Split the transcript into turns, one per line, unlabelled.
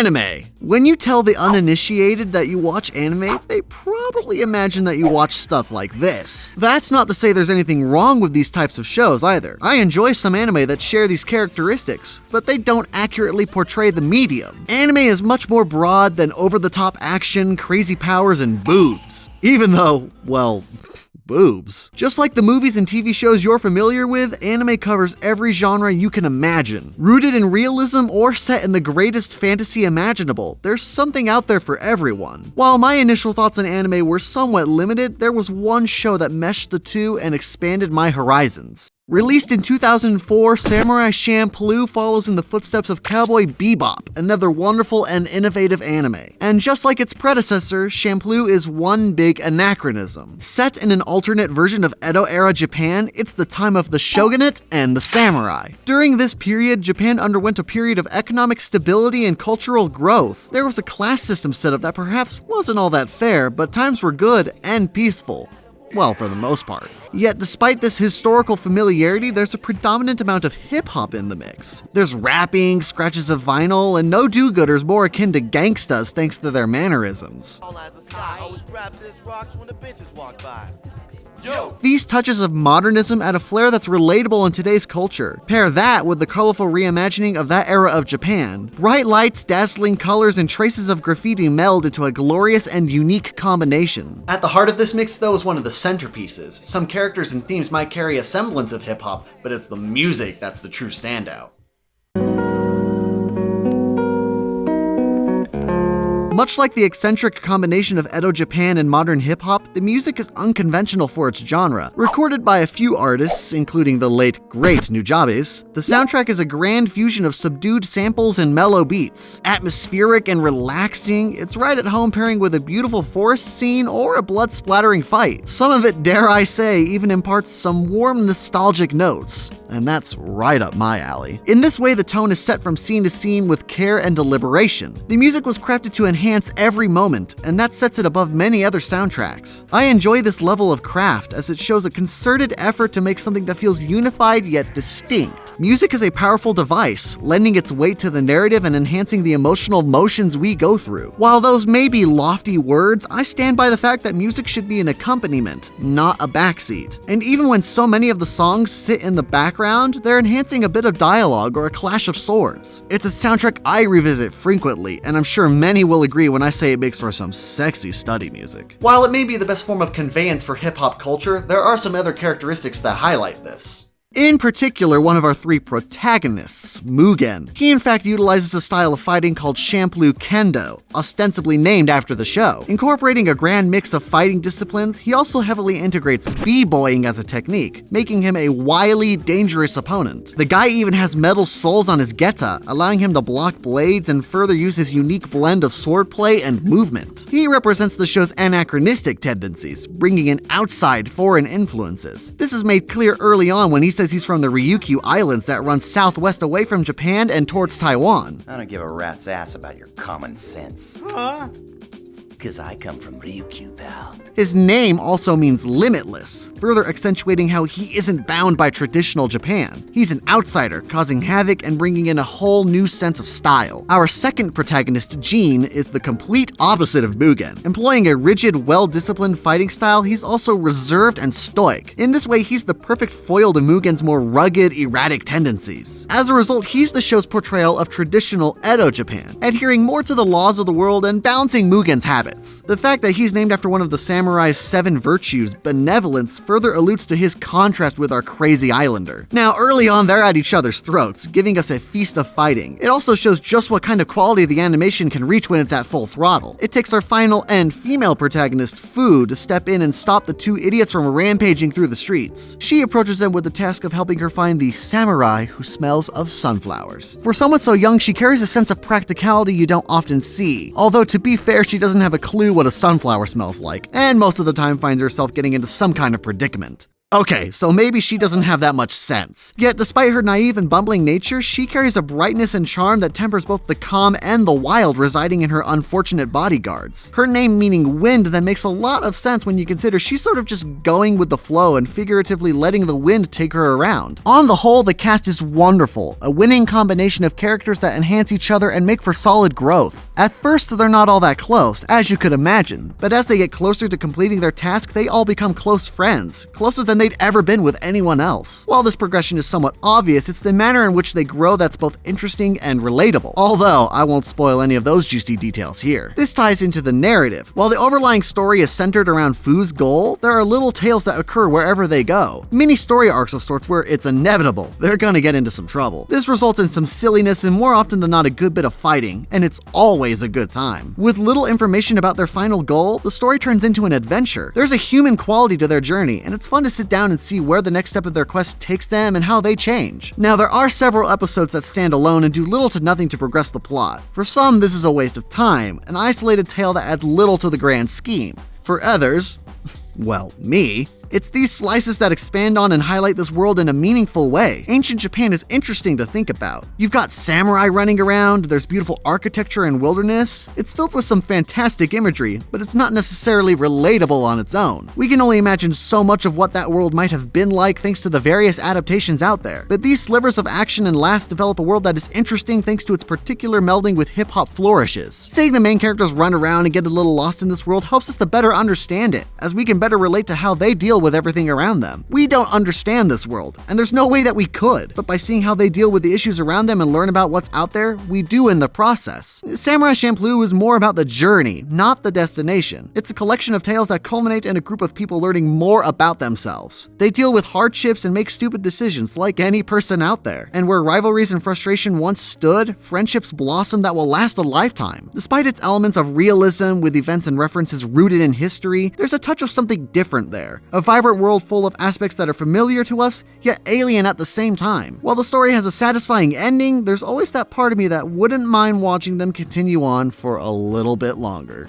Anime. When you tell the uninitiated that you watch anime, they probably imagine that you watch stuff like this. That's not to say there's anything wrong with these types of shows either. I enjoy some anime that share these characteristics, but they don't accurately portray the medium. Anime is much more broad than over-the-top action, crazy powers, and boobs. Even though, well, boobs. Just like the movies and TV shows you're familiar with, anime covers every genre you can imagine. Rooted in realism or set in the greatest fantasy imaginable, there's something out there for everyone. While my initial thoughts on anime were somewhat limited, there was one show that meshed the two and expanded my horizons. Released in 2004, Samurai Champloo follows in the footsteps of Cowboy Bebop, another wonderful and innovative anime. And just like its predecessor, Champloo is one big anachronism. Set in an alternate version of Edo-era Japan, it's the time of the shogunate and the samurai. During this period, Japan underwent a period of economic stability and cultural growth. There was a class system set up that perhaps wasn't all that fair, but times were good and peaceful. Well, for the most part. Yet despite this historical familiarity, there's a predominant amount of hip-hop in the mix. There's rapping, scratches of vinyl, and no do-gooders more akin to gangstas thanks to their mannerisms. These touches of modernism add a flair that's relatable in today's culture. Pair that with the colorful reimagining of that era of Japan. Bright lights, dazzling colors, and traces of graffiti meld into a glorious and unique combination. At the heart of this mix, though, is one of the centerpieces. Some characters and themes might carry a semblance of hip-hop, but it's the music that's the true standout. Much like the eccentric combination of Edo Japan and modern hip-hop, the music is unconventional for its genre. Recorded by a few artists, including the late, great Nujabes, the soundtrack is a grand fusion of subdued samples and mellow beats. Atmospheric and relaxing, it's right at home pairing with a beautiful forest scene or a blood-splattering fight. Some of it, dare I say, even imparts some warm, nostalgic notes. And that's right up my alley. In this way, the tone is set from scene to scene with care and deliberation. The music was crafted to enhance every moment, and that sets it above many other soundtracks. I enjoy this level of craft as it shows a concerted effort to make something that feels unified yet distinct. Music is a powerful device, lending its weight to the narrative and enhancing the emotional motions we go through. While those may be lofty words, I stand by the fact that music should be an accompaniment, not a backseat. And even when so many of the songs sit in the background, they're enhancing a bit of dialogue or a clash of swords. It's a soundtrack I revisit frequently, and I'm sure many will agree when I say it makes for some sexy study music. While it may be the best form of conveyance for hip-hop culture, there are some other characteristics that highlight this. In particular, one of our three protagonists, Mugen. He in fact utilizes a style of fighting called Champloo Kendo, ostensibly named after the show. Incorporating a grand mix of fighting disciplines, he also heavily integrates b-boying as a technique, making him a wily, dangerous opponent. The guy even has metal soles on his geta, allowing him to block blades and further use his unique blend of swordplay and movement. He represents the show's anachronistic tendencies, bringing in outside foreign influences. This is made clear early on when he says he's from the Ryukyu Islands that run southwest away from Japan and towards Taiwan.
I don't give a rat's ass about your common sense. Because I come from Ryukyu, pal.
His name also means limitless, further accentuating how he isn't bound by traditional Japan. He's an outsider, causing havoc and bringing in a whole new sense of style. Our second protagonist, Jin, is the complete opposite of Mugen. Employing a rigid, well-disciplined fighting style, he's also reserved and stoic. In this way, he's the perfect foil to Mugen's more rugged, erratic tendencies. As a result, he's the show's portrayal of traditional Edo Japan, adhering more to the laws of the world and balancing Mugen's habits. The fact that he's named after one of the samurai's 7 virtues, benevolence, further alludes to his contrast with our crazy islander. Now, early on, they're at each other's throats, giving us a feast of fighting. It also shows just what kind of quality the animation can reach when it's at full throttle. It takes our final and female protagonist, Fu, to step in and stop the two idiots from rampaging through the streets. She approaches them with the task of helping her find the samurai who smells of sunflowers. For someone so young, she carries a sense of practicality you don't often see. Although, to be fair, she doesn't have a clue what a sunflower smells like, and most of the time finds herself getting into some kind of predicament. Okay, so maybe she doesn't have that much sense. Yet, despite her naive and bumbling nature, she carries a brightness and charm that tempers both the calm and the wild residing in her unfortunate bodyguards. Her name meaning wind then makes a lot of sense when you consider she's sort of just going with the flow and figuratively letting the wind take her around. On the whole, the cast is wonderful, a winning combination of characters that enhance each other and make for solid growth. At first, they're not all that close, as you could imagine, but as they get closer to completing their task, they all become close friends, closer than they'd ever been with anyone else. While this progression is somewhat obvious, it's the manner in which they grow that's both interesting and relatable, although I won't spoil any of those juicy details here. This ties into the narrative. While the overlying story is centered around Fu's goal, there are little tales that occur wherever they go. Mini story arcs of sorts where it's inevitable they're gonna get into some trouble. This results in some silliness and more often than not a good bit of fighting, and it's always a good time. With little information about their final goal, the story turns into an adventure. There's a human quality to their journey, and it's fun to sit down and see where the next step of their quest takes them and how they change. Now, there are several episodes that stand alone and do little to nothing to progress the plot. For some, this is a waste of time, an isolated tale that adds little to the grand scheme. For others, well, me, it's these slices that expand on and highlight this world in a meaningful way. Ancient Japan is interesting to think about. You've got samurai running around, there's beautiful architecture and wilderness. It's filled with some fantastic imagery, but it's not necessarily relatable on its own. We can only imagine so much of what that world might have been like thanks to the various adaptations out there. But these slivers of action and laughs develop a world that is interesting thanks to its particular melding with hip-hop flourishes. Seeing the main characters run around and get a little lost in this world helps us to better understand it, as we can better relate to how they deal with everything around them. We don't understand this world, and there's no way that we could, but by seeing how they deal with the issues around them and learn about what's out there, we do in the process. Samurai Champloo is more about the journey, not the destination. It's a collection of tales that culminate in a group of people learning more about themselves. They deal with hardships and make stupid decisions like any person out there, and where rivalries and frustration once stood, friendships blossom that will last a lifetime. Despite its elements of realism with events and references rooted in history, there's a touch of something different there. A vibrant world full of aspects that are familiar to us, yet alien at the same time. While the story has a satisfying ending, there's always that part of me that wouldn't mind watching them continue on for a little bit longer.